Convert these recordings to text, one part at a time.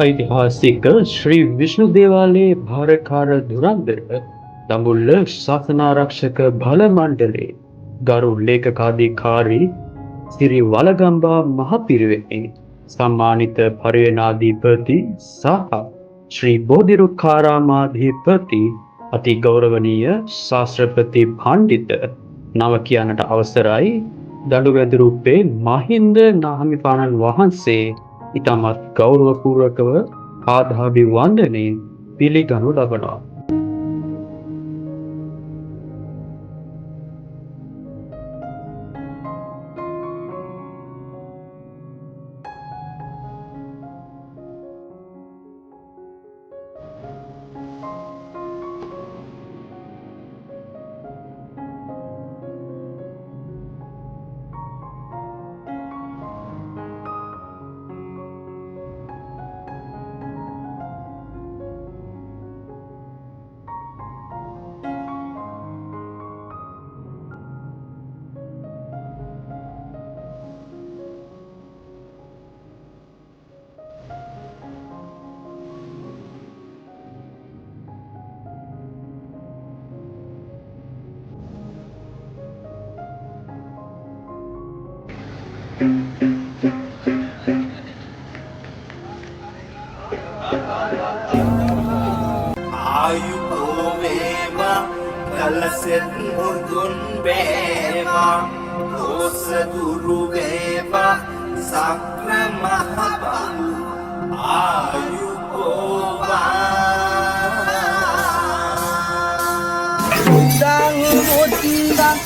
ऐतिहासिक श्री विष्णु देवालय भारकार धुरंधर तंबुल शासनारक्षक भल मंडले गरु लेखकाधिकारी श्री वलगंबा महापिरिवे सम्मानित परिवेनाधिपति सह श्री बोधिरुखारामाधिपति अति गौरवनीय शास्त्रपति पंडित नव කියන්නට අවසරයි දඩුවැදුරුප්පේ මහින්ද නාහිමිපාණන් වහන්සේ ඉතාමත් ගෞරවපූර්වකව ආදාභිවන්දනයෙන් පිළිගනු ලබනවා. ආයුබෝ වේවා කලසෙත් මුදුන් වේවා දෝස දුරු වේවා සක්‍ර මහ බලු ආයුබෝවා උද්දං උද්දං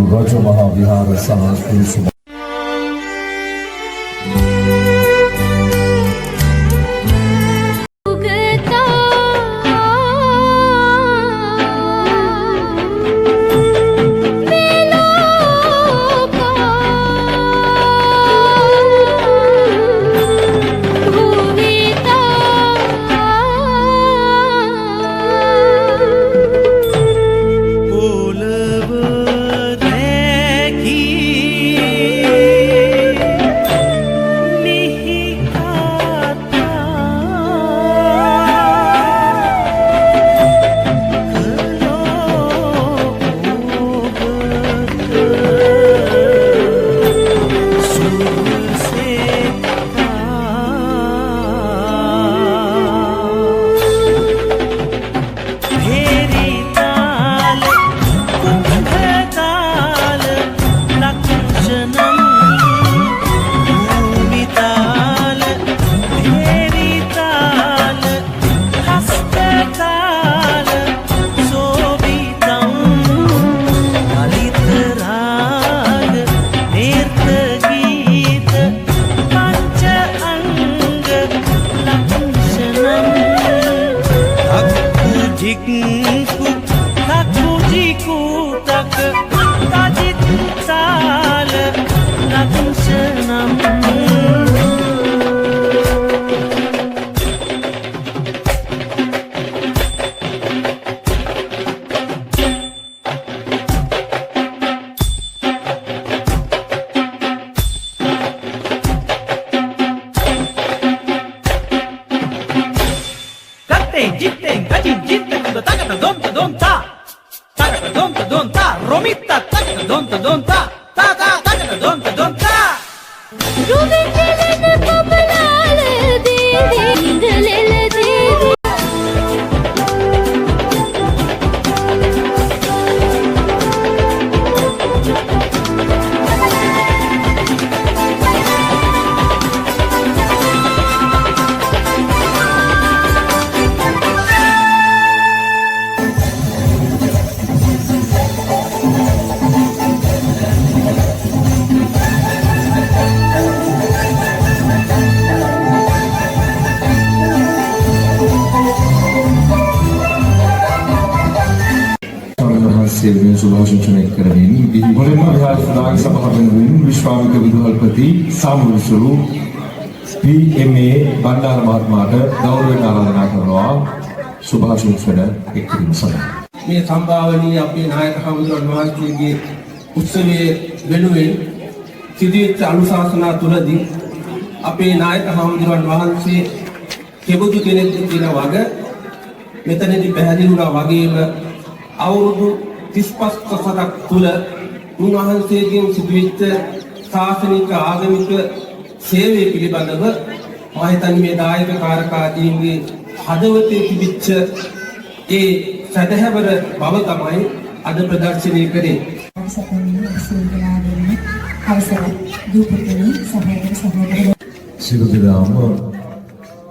Raja Mahavihara Sahasra සේවයෙන් සුභාශිංසනය කරමින් මුලින්ම විහාර සභාවේ සභාපතිවරුන් විශ්වාමික විදුහල්පති සාමුවිසුරු PMA බණ්ඩාර මහත්මයාට ගෞරවයෙන් ආරාධනා කරනවා සුභාශිංසන එක්කිරීම සඳහා මේ සම්භාවනීය අපේ නායක හමුදුරන් වහන්සේගේ උත්සවයේ වෙනුවෙන් සිදුවෙච්ච අනුශාසනා තුලදී අපේ නායක හමුදුරන් වහන්සේ කෙබඳු කෙනෙක් කියන වග මෙතනදී පැහැදිලි වුණා වගේම අවුරුදු 35 සතක් තුල උන්වහන්සේගෙන් සිදුවෙච්ච ශාසනික ආගමික සේවය පිළිබඳව මම හිතන්නේ මේ දායක කාරකාදීන්ගේ හදවතේ තිබිච්ච ඒ සදහැවර බව තමයි අද ප්‍රදර්ශනය කරේ. සියලු දෙනාම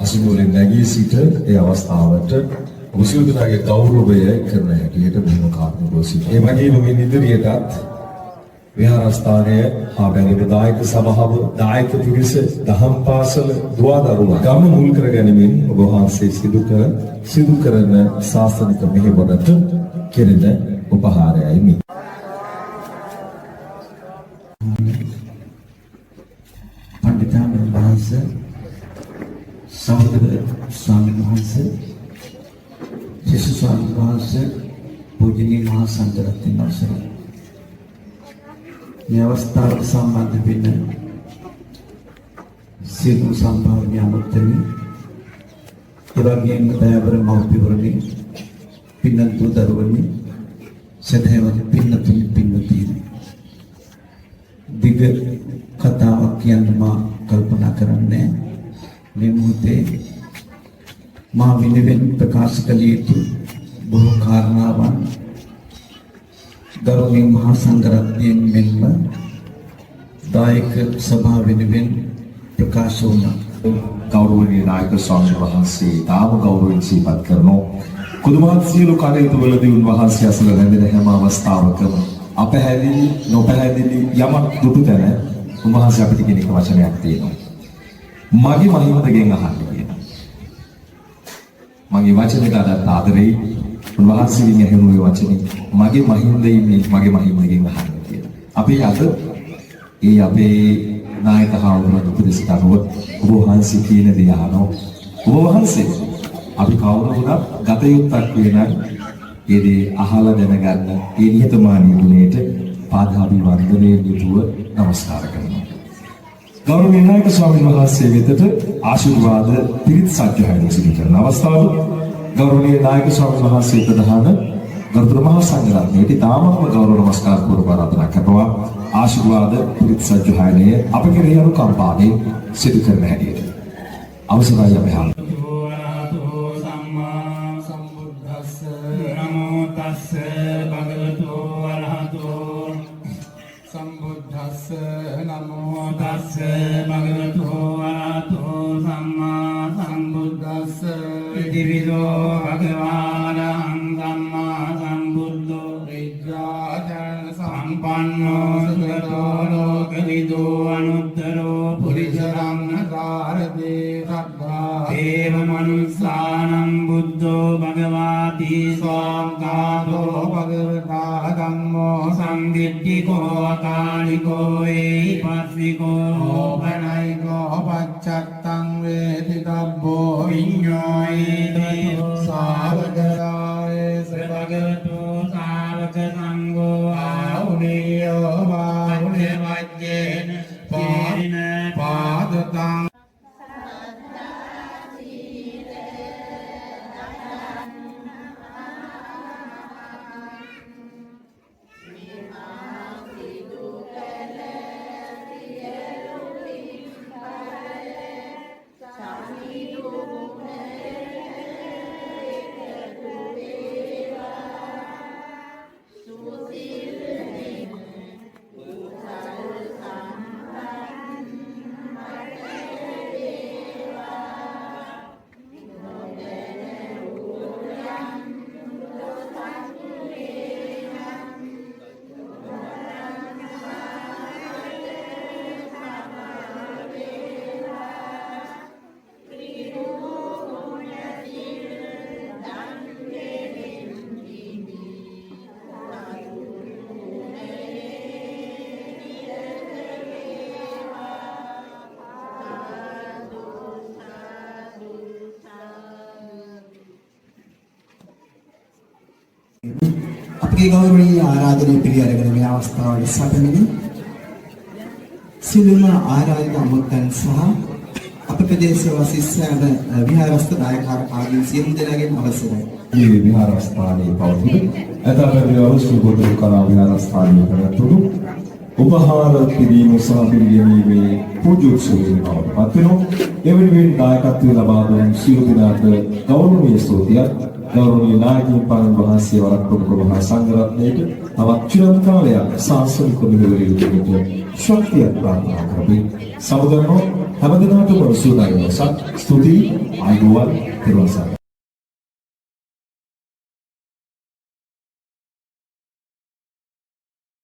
අසුමුලෙන් නැගී සිට ඒ අවස්ථාවට මුස්ලිම්ලාගේ ගෞරවය කරන හැටියට මෙහෙම කාරණා සිටිනවා. ඒ වගේම මේ ඉදිරියටත් විහාරස්ථානය හා බැඳෙන දායක සභාව, දායක පිරිස, දහම් පාසල, දුවදරුවා ගම මුල් කර ගැනීමෙන් ඔබ වහන්සේ සිදු කරන ශාසනික මෙහෙවරට කෙරෙන උපහාරයයි මේ. පණ්ඩිතාණන් වහන්සේ, සහෝදර ස්වාමීන් වහන්සේ, ශිෂ්‍ය ස්වාමීන් වහන්සේ, පූජනීය මහා සංඝරත්නයන් අවසරයි. මේ අවස්ථාවට සම්බන්ධ වෙන සියලු සම්භාව්‍ය අනුත්තමී එවැගේම දයාබර මව්පියවරුනි, පින්නතු දරුවනි, සදහැවත් පින්නතුනි, පින්නතිනි, දිග කතාවක් කියන්න මා කල්පනා කරන්නේ මේ මොහොතේ මා විනවෙන් ප්‍රකාශ කළ යුතු බොහෝ කාරණාවන් ගෞරවනීය මහා සංඝරත්නයෙන් මෙන්ම දායක සභාව වෙනුවෙන් ප්‍රකාශ වුණා. ගෞරවනීය නායක ස්වාමීන් වහන්සේ තාම ගෞරවයෙන් සිහිපත් කරනෝ කුදුමහත් සියලු කටයුතු වලදී උන්වහන්සේ අසල රැඳෙන හැම අවස්ථාවකම අපහැදිලි නොපැහැදිලි යමක් දුටු තැන උන්වහන්සේ අපිට කියන එක වචනයක් තියෙනවා. මගේ මහිමදගෙන් අහන්න කියනවා. මගේ වචනයට අදත් ආදරෙයි. උන්වහන්සේගෙන් ඇහෙන ওই වචනේ මගේ මහිමදගෙන් අහන්න කියනවා. අපි අද අපේ නායක හාමුදුරුවෝ උපදෙස් අනුව ඔබ වහන්සේ කියන දේ අහනවා. ඔබ වහන්සේ අපි කවුරු වුණත් ගත යුත්තක් වෙන ඒ දේ අහලා දැනගන්න ඒ නිහතමානී ගුණයට පාදාභිවන්දනයේ යුතුව නමස්කාර කරනවා. ගෞරවනීය නායක ස්වාමීන් වහන්සේ වෙතට ආශිර්වාද පිරිත් සජ්ජායනය සිදු කරන අවස්ථාව ගෞරවනීය නායක ස්වාමීන් වහන්සේ ප්‍රධාන ගරුතර මහා සංඝරත්නයට තාමත්ම ගෞරව නමස්කාර පූර්වක ආරාධනා කරනවා. ආශිර්වාද පිරිත් සජ්ජායනය අප කෙරෙහි අනුකම්පාවෙන් සිදු කරන හැටියට අවසරයි අපි හාමුදුරුවෝ. නමෝ තස්ස භගවතු වරහතෝ සම්මා සම්බුද්දස්ස ඉතිවිදෝ භගවානං සම්මා සම්බුද්ධෝ විද්‍යාචරණ සම්පන්නෝ සුගතෝ ලෝකවිදෝ අනුත්තරෝ පුරිස රම්ණකාරතේ සබ්බා දේව මනුස්සානම් බුද්ධෝ භගවාති ස්වාම්කාතෝ භගවතා ධම්මෝ සංදිට්ඨිකෝ අකාලිකෝ පස්සිකෝ ඕපනයිකෝ පච්චත්තං වේදිතබ්බෝ විඤ්ඤෝයි සාවකරාය සබගතු සාවක සංඝෝ ආඋනියෝ වාඋනේ වජ්ජේන පාදතං අපගේ ගෞරවනීය ආරාධනය පිළිඅරගෙන මේ අවස්ථාවට සැපෙමිනි සිළුම ආරාධිත අමුත්තන් සහ අප ප්‍රදේශ වාසීසෑම විහාරස්ථ දායකයන් සියලු දෙනාගෙන් අවසරයි. මේ විහාරස්ථානයේ පවතින අතවැඩියව සුබෝධ කලා විහාරස්ථානයේ පැවැත්වුණු උපහාර පිළිම සහ පිළිගැනීමේ පූජෝත්සවයේ පවත්වන එවැනි දායකත්වය ලබා දුන් සියලු දෙනාට ගෞරවනීය ස්තුතියක්. ගෞරවනීය නායකයන් වහන්සේ වරක් ප්‍රමුඛ මහා සංඝරත්නයට තවත් චිරාත් කාලයක් සාසනික මෙහෙවරයකට ශක්තිය ප්‍රාර්ථනා කරමි. සමුදරනෝ හැමදිනකටම සුවදායක ස්තුති ආයුබෝවන්.